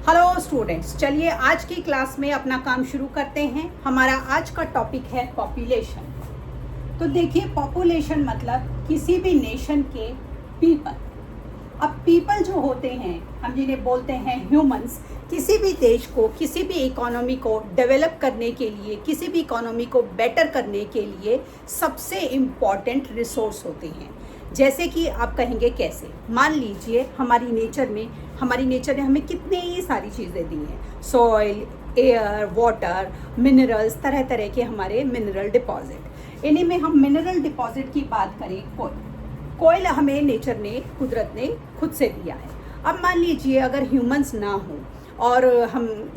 Hello students, चलिए आज की क्लास में अपना काम शुरू करते हैं। हमारा आज का टॉपिक है पॉपुलेशन। तो देखिए, पॉपुलेशन मतलब किसी भी नेशन के पीपल। अब पीपल जो होते हैं, हम जिन्हें बोलते हैं ह्यूमंस, किसी भी देश को, किसी भी इकोनॉमी को डेवलप करने के लिए, किसी भी इकोनॉमी को बेटर करने के लिए सबसे इम्पॉर्टेंट रिसोर्स होते हैं। जैसे कि आप कहेंगे कैसे? मान लीजिए हमारी नेचर ने हमें कितनी सारी चीज़ें दी हैं। सॉइल, एयर, वाटर, मिनरल्स, तरह तरह के हमारे मिनरल डिपॉजिट। इन्हीं में हम मिनरल डिपॉजिट की बात करें, कोयल हमें नेचर ने, कुदरत ने खुद से दिया है। अब मान लीजिए अगर ह्यूमंस ना हो और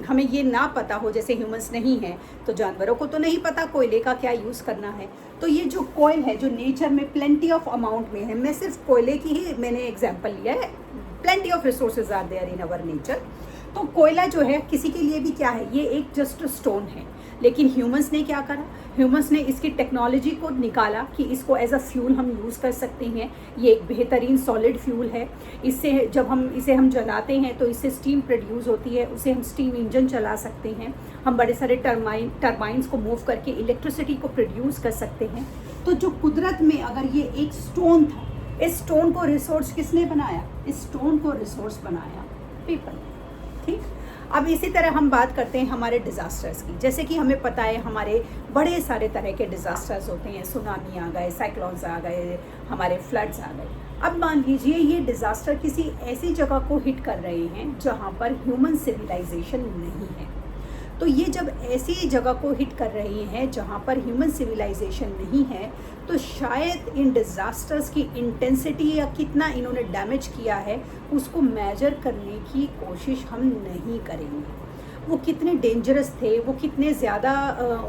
हमें ये ना पता हो, जैसे ह्यूमंस नहीं है तो जानवरों को तो नहीं पता कोयले का क्या यूज़ करना है। तो ये जो कोयल है, जो नेचर में प्लेंटी ऑफ अमाउंट में है, मैं सिर्फ कोयले की ही मैंने एग्जांपल लिया है। Plenty of resources are there in our nature. तो कोयला जो है किसी के लिए भी क्या है, ये एक जस्ट स्टोन है। लेकिन ह्यूमंस ने क्या करा? ह्यूमंस ने इसकी टेक्नोलॉजी को निकाला कि इसको एज अ फ्यूल हम यूज़ कर सकते हैं। ये एक बेहतरीन सॉलिड फ्यूल है। इससे जब हम जलाते हैं तो इससे स्टीम प्रोड्यूस होती है, उसे हम स्टीम इंजन चला सकते हैं। हम बड़े सारे टर्बाइंस को मूव करके इलेक्ट्रिसिटी को प्रोड्यूस कर सकते हैं। तो जो कुदरत में अगर ये एक स्टोन था, इस स्टोन को रिसोर्स किसने बनाया? इस स्टोन को रिसोर्स बनाया पीपल। ठीक। अब इसी तरह हम बात करते हैं हमारे डिज़ास्टर्स की। जैसे कि हमें पता है हमारे बड़े सारे तरह के डिज़ास्टर्स होते हैं। सुनामी आ गए, साइक्लोन्स आ गए, हमारे फ्लड्स आ गए। अब मान लीजिए ये डिज़ास्टर किसी ऐसी जगह को हिट कर रहे हैं जहाँ पर ह्यूमन सिविलाइजेशन नहीं है। तो ये जब ऐसी जगह को हिट कर रही हैं जहाँ पर ह्यूमन सिविलाइजेशन नहीं है, तो शायद इन डिज़ास्टर्स की इंटेंसिटी या कितना इन्होंने डैमेज किया है उसको मेजर करने की कोशिश हम नहीं करेंगे। वो कितने डेंजरस थे, वो कितने ज़्यादा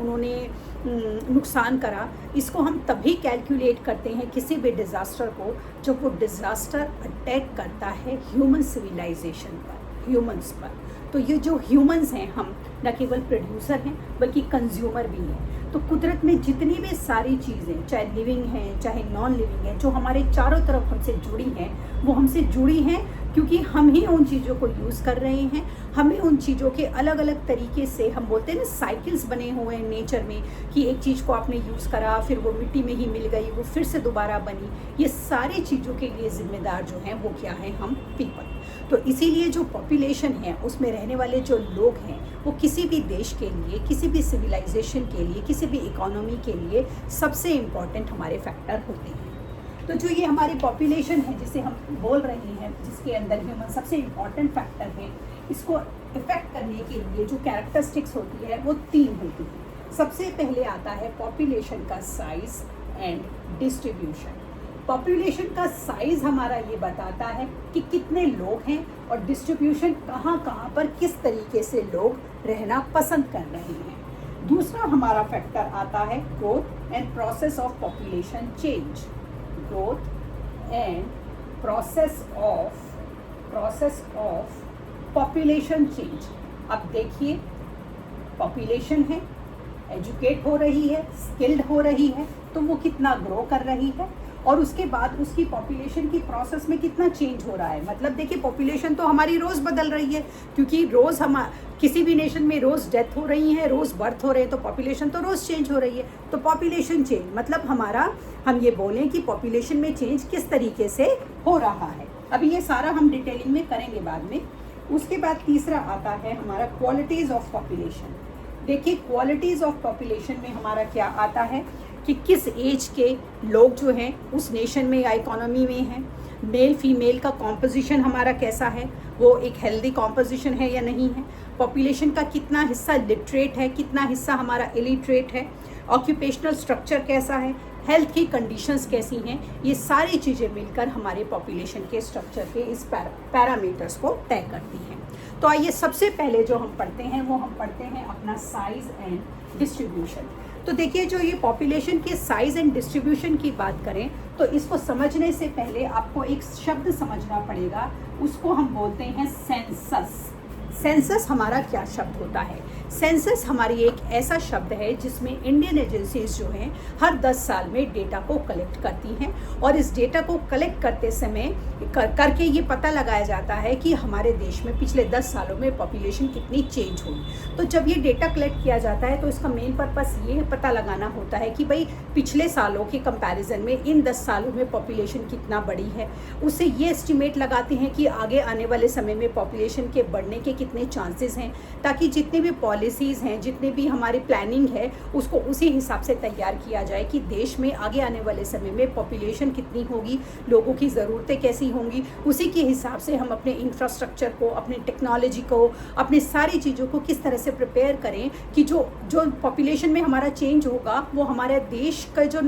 उन्होंने नुकसान करा, इसको हम तभी कैलकुलेट करते हैं किसी भी डिज़ास्टर को जब वो डिज़ास्टर अटैक करता है ह्यूमन सिविलाइजेशन पर, ह्यूमंस पर। तो ये जो ह्यूमंस हैं, हम न केवल प्रोड्यूसर हैं बल्कि कंज्यूमर भी हैं। तो कुदरत में जितनी भी सारी चीज़ें, चाहे लिविंग हैं चाहे नॉन लिविंग हैं, जो हमारे चारों तरफ हमसे जुड़ी हैं, वो हमसे जुड़ी हैं क्योंकि हम ही उन चीज़ों को यूज़ कर रहे हैं। हमें उन चीज़ों के अलग अलग तरीके से, हम बोलते हैं ना, साइकिल्स बने हुए हैं नेचर में कि एक चीज़ को आपने यूज़ करा, फिर वो मिट्टी में ही मिल गई, वो फिर से दोबारा बनी। ये सारी चीज़ों के लिए ज़िम्मेदार जो हैं वो क्या हैं? हम पीपल। तो इसीलिए जो पॉपुलेशन है उसमें रहने वाले जो लोग हैं वो किसी भी देश के लिए, किसी भी सिविलाइजेशन के लिए, किसी भी इकोनॉमी के लिए सबसे इम्पॉर्टेंट हमारे फैक्टर होते हैं। तो जो ये हमारी पॉपुलेशन है जिसे हम बोल रहे हैं, जिसके अंदर ह्यूमन सबसे इम्पॉर्टेंट फैक्टर है, इसको इफेक्ट करने के लिए जो कैरेक्टरिस्टिक्स होती है वो 3 होती है। सबसे पहले आता है पॉपुलेशन का साइज एंड डिस्ट्रीब्यूशन। पॉपुलेशन का साइज़ हमारा ये बताता है कि कितने लोग हैं और डिस्ट्रीब्यूशन कहाँ कहाँ पर किस तरीके से लोग रहना पसंद कर रहे हैं। दूसरा हमारा फैक्टर आता है growth and process of population change. Growth and process of population change. अब देखिए, पॉपुलेशन है, एजुकेट हो रही है, स्किल्ड हो रही है, तो वो कितना ग्रो कर रही है और उसके बाद उसकी पॉपुलेशन की प्रोसेस में कितना चेंज हो रहा है। मतलब देखिए, पॉपुलेशन तो हमारी रोज़ बदल रही है क्योंकि रोज़ हम किसी भी नेशन में रोज़ डेथ हो रही है, रोज़ बर्थ हो रहे हैं, तो पॉपुलेशन तो रोज़ चेंज हो रही है। तो पॉपुलेशन चेंज मतलब हम ये बोलें कि पॉपुलेशन में चेंज किस तरीके से हो रहा है। अभी ये सारा हम डिटेलिंग में करेंगे बाद में। उसके बाद तीसरा आता है हमारा क्वालिटीज़ ऑफ पॉपुलेशन। देखिए, क्वालिटीज़ ऑफ पॉपुलेशन में हमारा क्या आता है कि किस एज के लोग जो हैं उस नेशन में या इकोनॉमी में हैं। मेल फीमेल का कॉम्पोजिशन हमारा कैसा है, वो एक हेल्दी कॉम्पोजिशन है या नहीं है। पॉपुलेशन का कितना हिस्सा लिटरेट है, कितना हिस्सा हमारा इलिटरेट है। ऑक्यूपेशनल स्ट्रक्चर कैसा है, हेल्थ की कंडीशंस कैसी हैं। ये सारी चीज़ें मिलकर हमारे पॉपुलेशन के स्ट्रक्चर के इस पैरामीटर्स को तय करती हैं। तो आइए सबसे पहले जो हम पढ़ते हैं वो हम पढ़ते हैं अपना साइज़ एंड डिस्ट्रीब्यूशन। तो देखिए, जो ये पॉपुलेशन के साइज़ एंड डिस्ट्रीब्यूशन की बात करें तो इसको समझने से पहले आपको एक शब्द समझना पड़ेगा, उसको हम बोलते हैं सेंसस। सेंसस हमारा क्या शब्द होता है? सेंसस हमारी एक ऐसा शब्द है जिसमें इंडियन एजेंसीज जो हैं हर 10 साल में डेटा को कलेक्ट करती हैं और इस डेटा को कलेक्ट करते समय करके ये पता लगाया जाता है कि हमारे देश में पिछले 10 सालों में पॉपुलेशन कितनी चेंज हुई। तो जब ये डेटा कलेक्ट किया जाता है तो इसका मेन पर्पस ये पता लगाना होता है कि भाई पिछले सालों के कंपैरिजन में इन 10 सालों में पॉपुलेशन कितना बढ़ी है। उससे ये एस्टिमेट लगाते हैं कि आगे आने वाले समय में पॉपुलेशन के बढ़ने के कितने चांसेस हैं, ताकि जितने भी पॉलिसीज़ हैं, जितने भी हमारी प्लानिंग है, उसको उसी हिसाब से तैयार किया जाए कि देश में आगे आने वाले समय में पॉपुलेशन कितनी होगी, लोगों की ज़रूरतें कैसी होंगी। उसी के हिसाब से हम अपने इंफ्रास्ट्रक्चर को, अपने टेक्नोलॉजी को, अपनी सारी चीज़ों को किस तरह से प्रिपेयर करें कि जो पॉपुलेशन में हमारा चेंज होगा वो हमारे देश का जो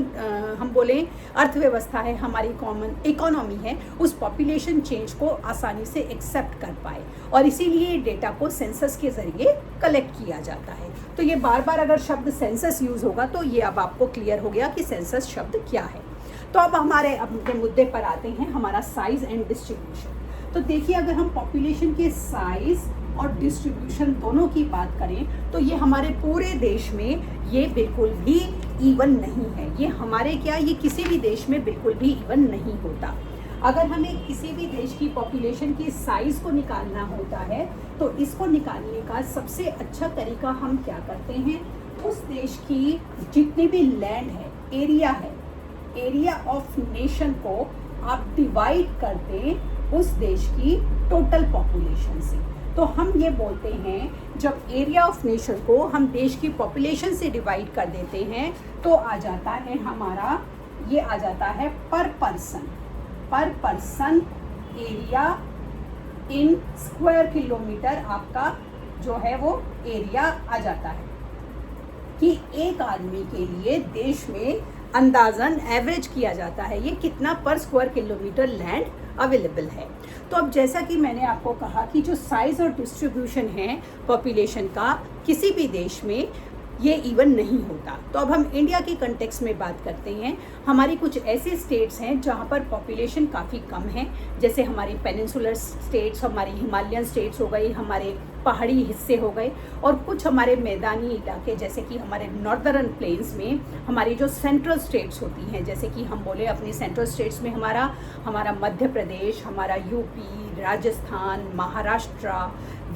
हम बोलें अर्थव्यवस्था है, हमारी कॉमन इकोनॉमी है, उस पॉपुलेशन चेंज को आसानी से एक्सेप्ट कर पाए। और इसीलिए डेटा को सेंसस के ज़रिए कलेक्ट किया जाता है। तो ये बार बार अगर शब्द सेंसस यूज़ होगा तो ये अब आपको क्लियर हो गया कि सेंसस शब्द क्या है। तो अब हमारे अपने मुद्दे पर आते हैं, हमारा साइज़ एंड डिस्ट्रीब्यूशन। तो देखिए, अगर हम पॉपुलेशन के साइज़ और डिस्ट्रीब्यूशन दोनों की बात करें तो ये हमारे पूरे देश में ये बिल्कुल भी इवन नहीं है। ये हमारे ये किसी भी देश में बिल्कुल भी इवन नहीं होता। अगर हमें किसी भी देश की पॉपुलेशन की साइज़ को निकालना होता है तो इसको निकालने का सबसे अच्छा तरीका हम क्या करते हैं, उस देश की जितनी भी लैंड है, एरिया ऑफ नेशन को आप डिवाइड कर दें उस देश की टोटल पॉपुलेशन से। तो हम ये बोलते हैं जब एरिया ऑफ नेशन को हम देश की पॉपुलेशन से डिवाइड कर देते हैं तो आ जाता है हमारा, ये आ जाता है पर person area in square kilometre, आपका जो है वो एरिया आ जाता है कि एक आदमी के लिए देश में अंदाज़न एवरेज किया जाता है ये कितना पर स्क्वायर किलोमीटर लैंड अवेलेबल है। तो अब जैसा कि मैंने आपको कहा कि जो साइज़ और डिस्ट्रीब्यूशन है पॉपुलेशन का किसी भी देश में ये इवन नहीं होता। तो अब हम इंडिया के कंटेक्स्ट में बात करते हैं। हमारी कुछ ऐसे स्टेट्स हैं जहाँ पर पॉपुलेशन काफ़ी कम है, जैसे हमारी पेनिनसुलर स्टेट्स, हमारी हिमालयन स्टेट्स हो गई, हमारे पहाड़ी हिस्से हो गए, और कुछ हमारे मैदानी इलाके जैसे कि हमारे नॉर्दर्न प्लेन्स में हमारी जो सेंट्रल स्टेट्स होती हैं, जैसे कि हम बोले अपनी सेंट्रल स्टेट्स में हमारा मध्य प्रदेश, हमारा यूपी, राजस्थान, महाराष्ट्र,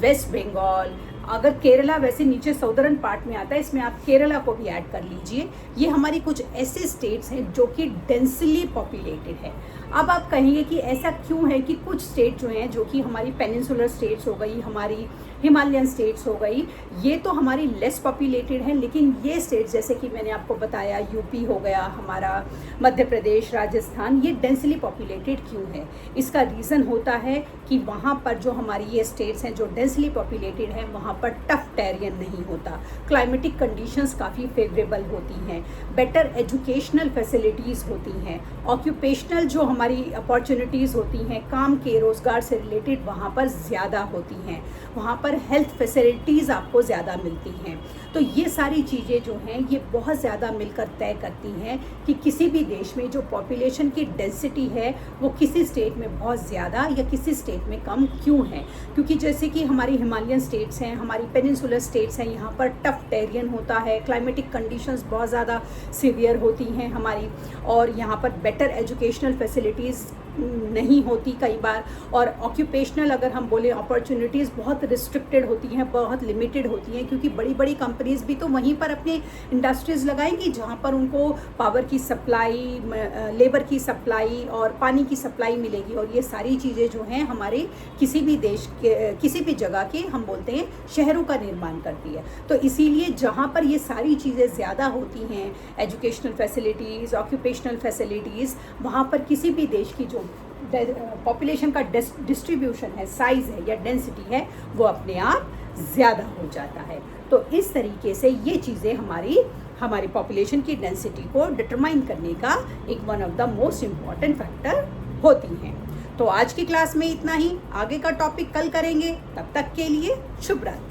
वेस्ट बंगाल, अगर केरला वैसे नीचे साउदर्न पार्ट में आता है, इसमें आप केरला को भी ऐड कर लीजिए। ये हमारी कुछ ऐसे स्टेट्स हैं जो कि डेंसली पॉपुलेटेड है। अब आप कहेंगे कि ऐसा क्यों है कि कुछ स्टेट जो हैं, जो कि हमारी पेनिनसुलर स्टेट्स हो गई, हमारी हिमालयन स्टेट्स हो गई, ये तो हमारी लेस पॉपुलेटेड हैं, लेकिन ये स्टेट्स जैसे कि मैंने आपको बताया यूपी हो गया, हमारा मध्य प्रदेश, राजस्थान, ये डेंसली पॉपुलेटेड क्यों है? इसका रीज़न होता है कि वहाँ पर जो हमारी ये स्टेट्स हैं जो डेंसली पॉपुलेटेड हैं, वहाँ पर टफ टेरियन नहीं होता, क्लाइमेटिक कंडीशंस काफ़ी फेवरेबल होती हैं, बेटर एजुकेशनल फैसिलिटीज़ होती हैं, ऑक्यूपेशनल जो हमारी अपॉर्चुनिटीज़ होती हैं, काम के रोज़गार से रिलेटेड वहाँ पर ज़्यादा होती हैं, वहाँ पर हेल्थ फैसिलिटीज़ आपको ज़्यादा मिलती हैं। तो ये सारी चीज़ें जो हैं ये बहुत ज़्यादा मिलकर तय करती हैं कि किसी भी देश में जो पॉपुलेशन की डेंसिटी है वो किसी स्टेट में बहुत ज़्यादा या किसी स्टेट में कम क्यों है। क्योंकि जैसे कि हमारी हिमालयन स्टेट्स हैं, हमारी पेनिनसुलर स्टेट्स हैं, यहाँ पर टफ टेरियन होता है, क्लाइमेटिक कंडीशंस बहुत ज़्यादा सीवियर होती हैं हमारी, और यहाँ पर बेटर एजुकेशनल फैसिलिटीज़ नहीं होती कई बार, और ऑक्यूपेशनल अगर हम बोले अपॉर्चुनिटीज़ बहुत रिस्ट्रिक्टेड होती हैं, बहुत लिमिटेड होती हैं, क्योंकि बड़ी बड़ी कंपनीज़ भी तो वहीं पर अपने इंडस्ट्रीज़ लगाएंगी जहाँ पर उनको पावर की सप्लाई, लेबर की सप्लाई और पानी की सप्लाई मिलेगी, और ये सारी चीज़ें जो हैं हमारे किसी भी देश के किसी भी जगह के हम बोलते हैं शहरों का निर्माण करती है। तो इसीलिए जहाँ पर ये सारी चीज़ें ज़्यादा होती हैं, एजुकेशनल फैसिलिटीज़, ऑक्यूपेशनल फैसिलिटीज़, वहाँ पर किसी भी देश की जो पॉपुलेशन का डिस्ट्रीब्यूशन है, साइज़ है या डेंसिटी है, वो अपने आप ज़्यादा हो जाता है। तो इस तरीके से ये चीज़ें हमारी पॉपुलेशन की डेंसिटी को डिटरमाइन करने का एक one of the most important factor होती हैं। तो आज की क्लास में इतना ही, आगे का टॉपिक कल करेंगे। तब तक के लिए शुभ रात्रि।